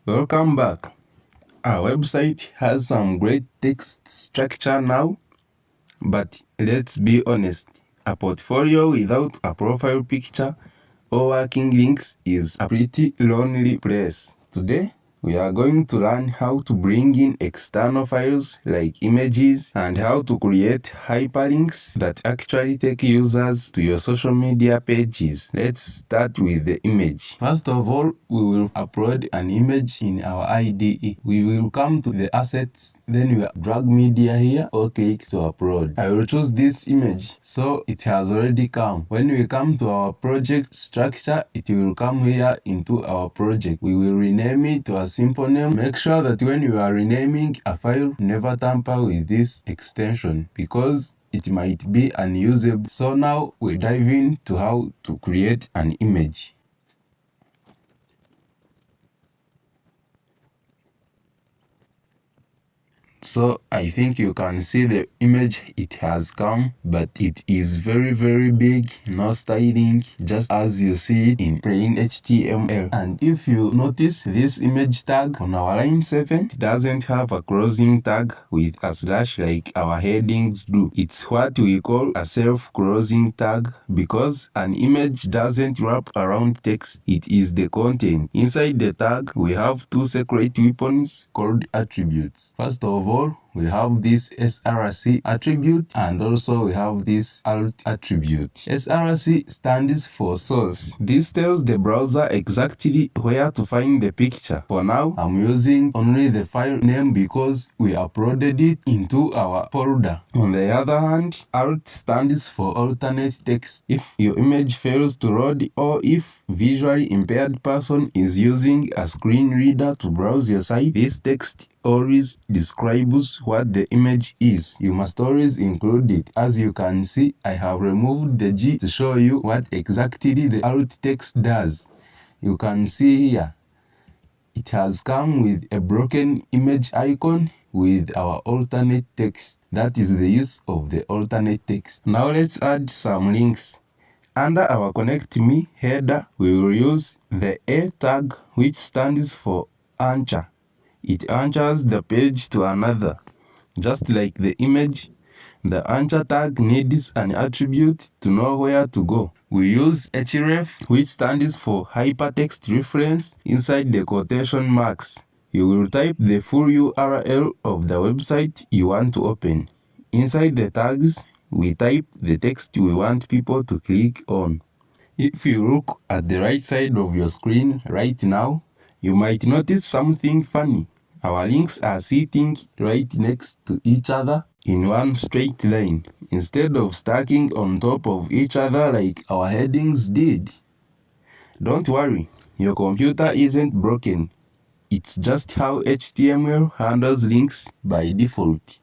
Welcome back. Our website has some great text structure now, but let's be honest, a portfolio without a profile picture or working links is a pretty lonely place. Today, we are going to learn how to bring in external files like images and how to create hyperlinks that actually take users to your social media pages. Let's start with the image. First of all, we will upload an image in our IDE. We will come to the assets, then we drag media here or click to upload. I will choose this image, so it has already come. When we come to our project structure, it will come here into our project. We will rename it to a simple name. Make sure that when you are renaming a file, never tamper with this extension because it might be unusable. So now we dive into how to create an image. So I think you can see the image, it has come, but it is very big, no styling, just as you see it in plain HTML. And if you notice this image tag on our line 7, it doesn't have a closing tag with a slash like our headings do. It's what we call a self-closing tag because an image doesn't wrap around text, it is the content. Inside the tag, we have two separate weapons called attributes. First of all, we have this src attribute and also we have this alt attribute. Src stands for source. This tells the browser exactly where to find the picture. For now, I'm using only the file name because we uploaded it into our folder. On the other hand, alt stands for alternate text. If your image fails to load or if visually impaired person is using a screen reader to browse your site, this text always describes what the image is. You must always include it. As you can see, I have removed the G to show you what exactly the alt text does. You can see here, it has come with a broken image icon with our alternate text. That is the use of the alternate text. Now let's add some links. Under our Connect Me header, we will use the A tag, which stands for anchor. It anchors the page to another. Just like the image, the anchor tag needs an attribute to know where to go. We use href, which stands for hypertext reference, inside the quotation marks. You will type the full URL of the website you want to open. Inside the tags, we type the text we want people to click on. If you look at the right side of your screen right now, you might notice something funny. Our links are sitting right next to each other in one straight line, instead of stacking on top of each other like our headings did. Don't worry, your computer isn't broken. It's just how HTML handles links by default.